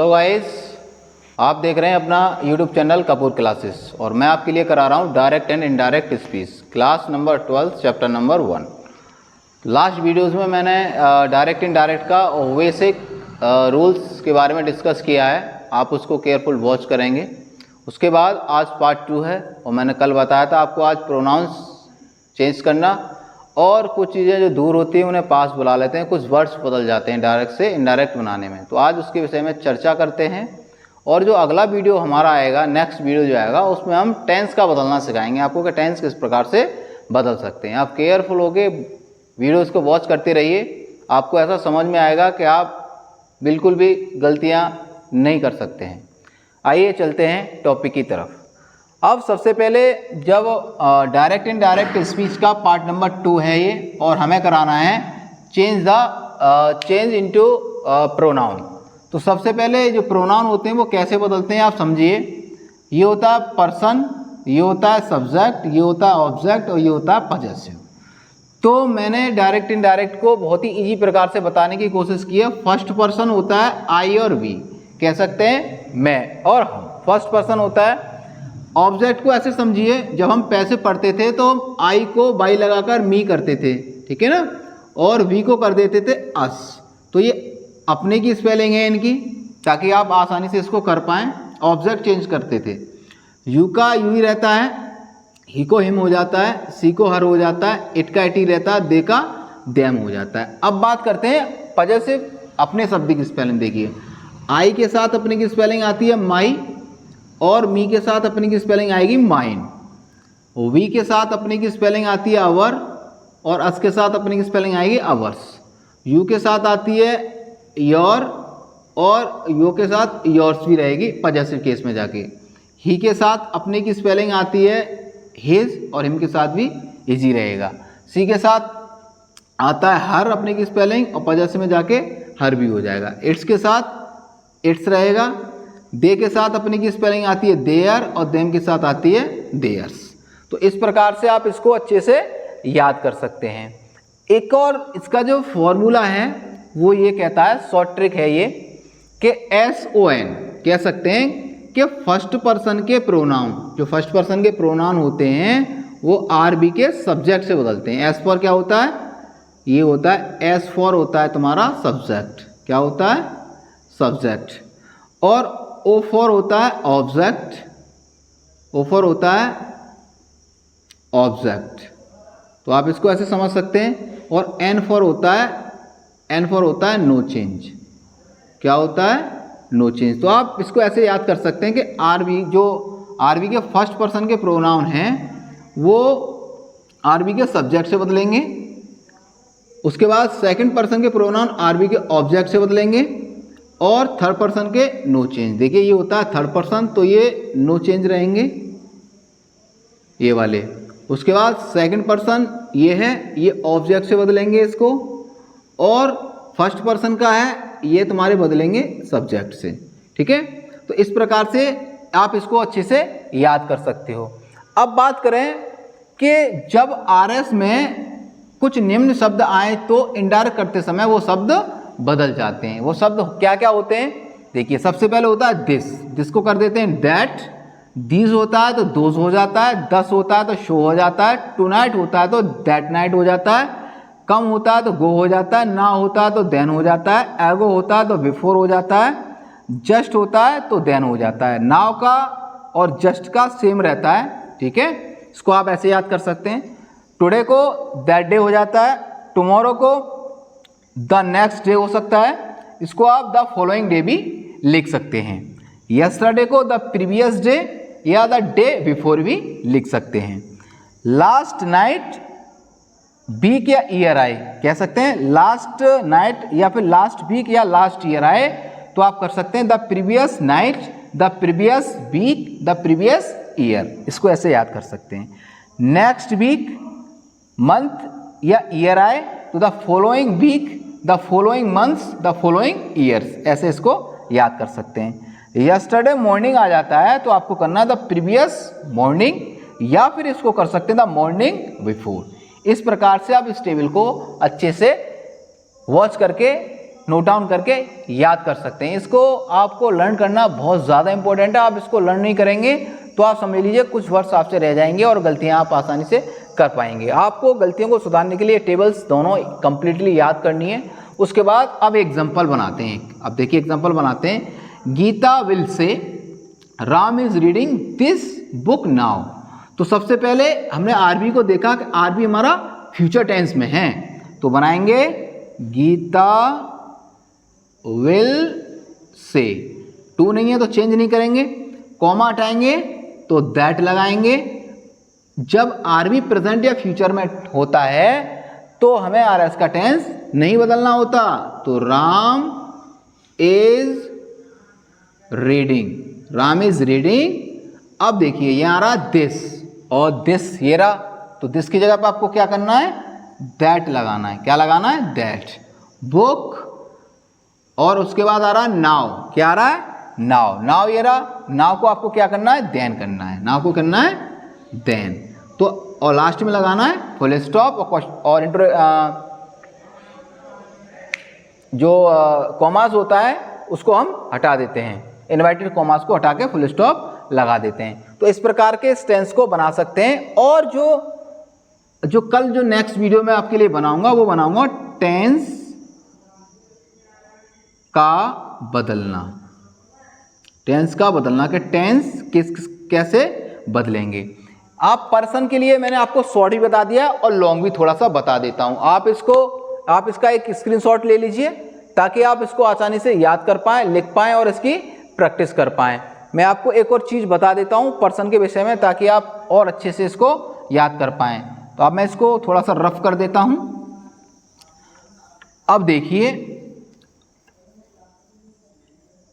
तो गाइस, आप देख रहे हैं अपना YouTube चैनल कपूर क्लासेस और मैं आपके लिए करा रहा हूँ direct and indirect speech class number 12 chapter number 1। Last videos में मैंने डायरेक्ट इनडायरेक्ट का बेसिक रूल्स के बारे में डिस्कस किया है, आप उसको केयरफुल वॉच करेंगे। उसके बाद आज पार्ट 2 है और मैंने कल बताया था आपको आज प्रोनाउंस चेंज करना और कुछ चीज़ें जो दूर होती हैं उन्हें पास बुला लेते हैं, कुछ वर्ड्स बदल जाते हैं डायरेक्ट से इनडायरेक्ट बनाने में। तो आज उसके विषय में चर्चा करते हैं और जो अगला वीडियो हमारा आएगा, नेक्स्ट वीडियो जो आएगा, उसमें हम टेंस का बदलना सिखाएंगे आपको कि टेंस किस प्रकार से बदल सकते हैं। आप केयरफुल होकर वीडियोज़ को वॉच करते रहिए, आपको ऐसा समझ में आएगा कि आप बिल्कुल भी गलतियाँ नहीं कर सकते हैं। आइए चलते हैं टॉपिक की तरफ। अब सबसे पहले जब डायरेक्ट इनडायरेक्ट स्पीच का पार्ट नंबर 2 है ये, और हमें कराना है चेंज इनटू प्रोनाउन। तो सबसे पहले जो प्रोनाउन होते हैं वो कैसे बदलते हैं आप समझिए। ये होता है पर्सन, ये होता है सब्जेक्ट, ये होता है ऑब्जेक्ट और ये होता है पजेसिव। तो मैंने डायरेक्ट इनडायरेक्ट को बहुत ही इजी प्रकार से बताने की कोशिश की है। फर्स्ट पर्सन होता है आई और वी, कह सकते हैं मैं और हम, फर्स्ट पर्सन होता है। ऑब्जेक्ट को ऐसे समझिए, जब हम पैसे पढ़ते थे तो हम आई को बाई लगाकर मी करते थे, ठीक है ना, और वी को कर देते थे अस। तो ये अपने की स्पेलिंग है इनकी, ताकि आप आसानी से इसको कर पाएँ। ऑब्जेक्ट चेंज करते थे, यू का यू ही रहता है, ही को हिम हो जाता है, सी को हर हो जाता है, इट का इट ही रहता है, दे का देम हो जाता है। अब बात करते हैं पजेसिव अपने शब्द की स्पेलिंग। देखिए, आई के साथ अपने की स्पेलिंग आती है माई, और मी के साथ अपने की स्पेलिंग आएगी माइन। वी के साथ अपने की स्पेलिंग आती है अवर, और अस के साथ अपने की स्पेलिंग आएगी अवर्स। यू के साथ आती है योर, और यो के साथ योर्स भी रहेगी पजेसिव केस में जाके। ही के साथ अपने की स्पेलिंग आती है हिज, और हिम के साथ भी हिज ही रहेगा। सी के साथ आता है हर अपने की स्पेलिंग, और पजेसिव में जाके हर भी हो जाएगा। इट्स के साथ इट्स रहेगा। दे के साथ अपने की स्पेलिंग आती है देयर, और देम के साथ आती है देयर्स। तो इस प्रकार से आप इसको अच्छे से याद कर सकते हैं। एक और इसका जो फॉर्मूला है वो ये कहता है, शॉर्ट ट्रिक है ये, कि SON कह सकते हैं कि फर्स्ट पर्सन के प्रोनाउन, जो फर्स्ट पर्सन के प्रोनाउन होते हैं वो RB के सब्जेक्ट से बदलते हैं। S फॉर क्या होता है, ये होता है S फॉर होता है तुम्हारा सब्जेक्ट। क्या होता है, सब्जेक्ट। और O फॉर होता है ऑब्जेक्ट, O फॉर होता है ऑब्जेक्ट। तो आप इसको ऐसे समझ सकते हैं। और N फॉर होता है नो चेंज। क्या होता है, नो चेंज। तो आप इसको ऐसे याद कर सकते हैं कि RB के फर्स्ट पर्सन के प्रोनाउन हैं वो RB के सब्जेक्ट से बदलेंगे। उसके बाद सेकंड पर्सन के प्रोनाउन RB के ऑब्जेक्ट से बदलेंगे, और थर्ड पर्सन के नो चेंज। देखिए, ये होता है थर्ड पर्सन, तो ये नो चेंज रहेंगे ये वाले। उसके बाद सेकंड पर्सन ये है, ये ऑब्जेक्ट से बदलेंगे इसको, और फर्स्ट पर्सन का है ये तुम्हारे बदलेंगे सब्जेक्ट से, ठीक है। तो इस प्रकार से आप इसको अच्छे से याद कर सकते हो। अब बात करें कि जब RS में कुछ निम्न शब्द आए तो इनडायरेक्ट करते समय वो शब्द बदल जाते हैं। वो शब्द क्या क्या होते हैं, देखिए, सबसे पहले होता है दिस को कर देते हैं दैट। दीज होता है तो दोज हो जाता है। दस होता है तो शो हो जाता है। टू नाइट होता है तो दैट नाइट हो जाता है। कम होता है तो गो हो जाता है। ना होता है तो देन हो जाता है। एगो होता है तो बिफोर हो जाता है। जस्ट होता है तो देन हो जाता है। नाउ का और जस्ट का सेम रहता है, ठीक है। इसको आप ऐसे याद कर सकते हैं। टुडे को दैट डे हो जाता है। टुमारो को द नेक्स्ट डे हो सकता है। इसको आप द फॉलोइंग डे भी लिख सकते हैं। यस्टरडे को द प्रीवियस डे या द डे बिफोर भी लिख सकते हैं। लास्ट नाइट वीक या ईयर आए, कह सकते हैं लास्ट नाइट या फिर लास्ट वीक या लास्ट ईयर आए, तो आप कर सकते हैं the previous night, the previous week, the previous year. इसको ऐसे याद कर सकते हैं। नेक्स्ट वीक मंथ या ईयर आए तो the following week, the following months, the following years, ऐसे इसको याद कर सकते हैं। यस्टरडे मॉर्निंग आ जाता है तो आपको करना है द प्रीवियस मॉर्निंग, या फिर इसको कर सकते हैं द मॉर्निंग बिफोर। इस प्रकार से आप इस टेबल को अच्छे से वॉच करके नोट डाउन करके याद कर सकते हैं। इसको आपको लर्न करना बहुत ज़्यादा इंपॉर्टेंट है। आप इसको लर्न नहीं करेंगे तो आप समझ लीजिए कुछ वर्ड्स आपसे रह जाएंगे और गलतियां आप आसानी से कर पाएंगे। आपको गलतियों को सुधारने के लिए टेबल्स दोनों कंप्लीटली याद करनी है। उसके बाद अब एग्जाम्पल बनाते हैं। अब देखिए एग्जाम्पल बनाते हैं। Gita will say Ram is reading this book now. तो सबसे पहले हमने आरबी को देखा कि आरबी हमारा फ्यूचर टेंस में है, तो बनाएंगे गीता विल से। टू नहीं है तो चेंज नहीं करेंगे, कॉमा हटाएंगे तो दैट लगाएंगे। जब आरबी प्रेजेंट या फ्यूचर में होता है तो हमें आरएस का टेंस नहीं बदलना होता। तो Ram is reading, Ram is reading. अब देखिए यहां आ रहा दिस और दिस ये रहा, तो दिस की जगह पर आपको क्या करना है, दैट लगाना है। क्या लगाना है, दैट बुक। और उसके बाद आ रहा नाउ, क्या आ रहा है, नाउ। नाउ ये रहा, नाउ को आपको क्या करना है, देन करना है। नाउ को करना है देन। तो और लास्ट में लगाना है फुल स्टॉप और जो कॉमास होता है उसको हम हटा देते हैं, इन्वर्टेड कॉमास को हटा के फुल स्टॉप लगा देते हैं। तो इस प्रकार के इस टेंस को बना सकते हैं। और जो कल जो नेक्स्ट वीडियो में आपके लिए बनाऊंगा वो बनाऊंगा टेंस का बदलना। टेंस का बदलना के टेंस कैसे बदलेंगे। आप पर्सन के लिए मैंने आपको शॉर्ट भी बता दिया और लॉन्ग भी थोड़ा सा बता देता हूं। आप इसका एक स्क्रीनशॉट ले लीजिए ताकि आप इसको आसानी से याद कर पाएं, लिख पाएं और इसकी प्रैक्टिस कर पाएं। मैं आपको एक और चीज़ बता देता हूं पर्सन के विषय में ताकि आप और अच्छे से इसको याद कर पाएं। तो अब मैं इसको थोड़ा सा रफ कर देता हूं। अब देखिए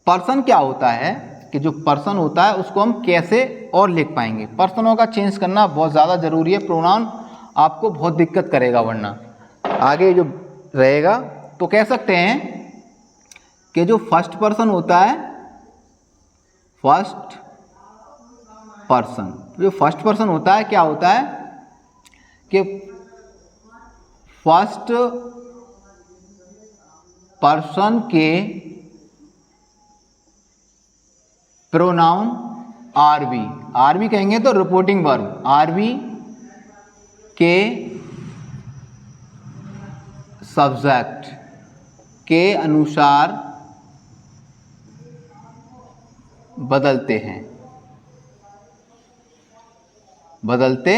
पर्सन क्या होता है कि जो पर्सन होता है उसको हम कैसे और लिख पाएंगे। पर्सनों का चेंज करना बहुत ज़्यादा ज़रूरी है। प्रोनाउन आपको बहुत दिक्कत करेगा वरना आगे जो रहेगा। तो कह सकते हैं कि जो फर्स्ट पर्सन होता है, फर्स्ट पर्सन, जो फर्स्ट पर्सन होता है क्या होता है कि फर्स्ट पर्सन के प्रोनाउन आरबी, आरबी कहेंगे तो रिपोर्टिंग वर्ब, आरबी के सब्जेक्ट के अनुसार बदलते हैं, बदलते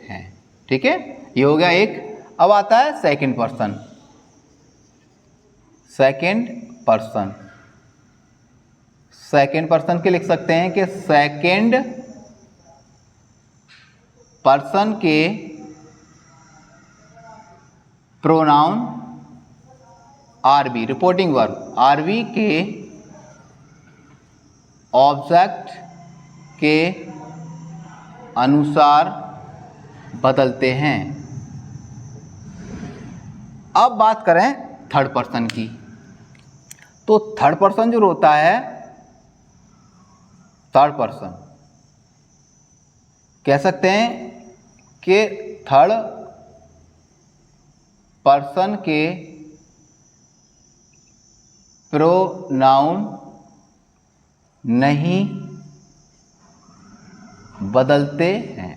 हैं। ठीक है, ये हो गया एक। अब आता है second person. Second person, second person के लिख सकते हैं कि सेकंड पर्सन के pronoun RB, reporting verb, RB के ऑब्जेक्ट के अनुसार बदलते हैं। अब बात करें थर्ड पर्सन की। तो थर्ड पर्सन जो होता है, थर्ड पर्सन कह सकते हैं कि थर्ड पर्सन के प्रोनाउन नहीं बदलते हैं।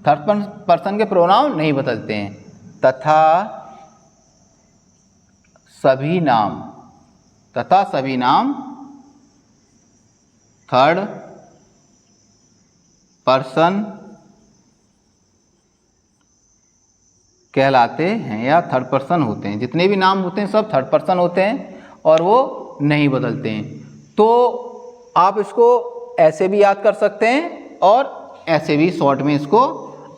थर्ड पर्सन के प्रोनाउन नहीं बदलते हैं तथा सभी नाम, तथा सभी नाम थर्ड पर्सन कहलाते हैं या थर्ड पर्सन होते हैं। जितने भी नाम होते हैं सब थर्ड पर्सन होते हैं और वो नहीं बदलते हैं। तो आप इसको ऐसे भी याद कर सकते हैं और ऐसे भी शॉर्ट में इसको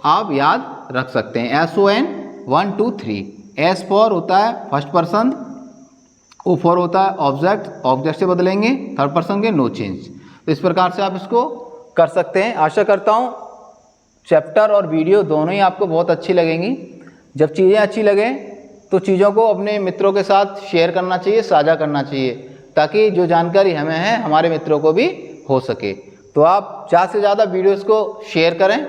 आप याद रख सकते हैं। SON 1 2 3। S फॉर होता है फर्स्ट पर्सन, O फॉर होता है ऑब्जेक्ट, ऑब्जेक्ट से बदलेंगे थर्ड पर्सन के, नो चेंज। तो इस प्रकार से आप इसको कर सकते हैं। आशा करता हूँ चैप्टर और वीडियो दोनों ही आपको बहुत अच्छी लगेंगी। जब चीज़ें अच्छी लगें तो चीज़ों को अपने मित्रों के साथ शेयर करना चाहिए, साझा करना चाहिए, ताकि जो जानकारी हमें है हमारे मित्रों को भी हो सके। तो आप ज़्यादा से ज़्यादा वीडियोस को शेयर करें,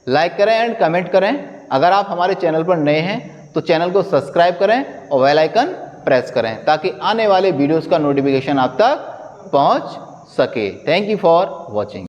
लाइक करें एंड कमेंट करें। अगर आप हमारे चैनल पर नए हैं तो चैनल को सब्सक्राइब करें और बेल आइकन प्रेस करें ताकि आने वाले वीडियोस का नोटिफिकेशन आप तक पहुंच सके। Thank you for watching.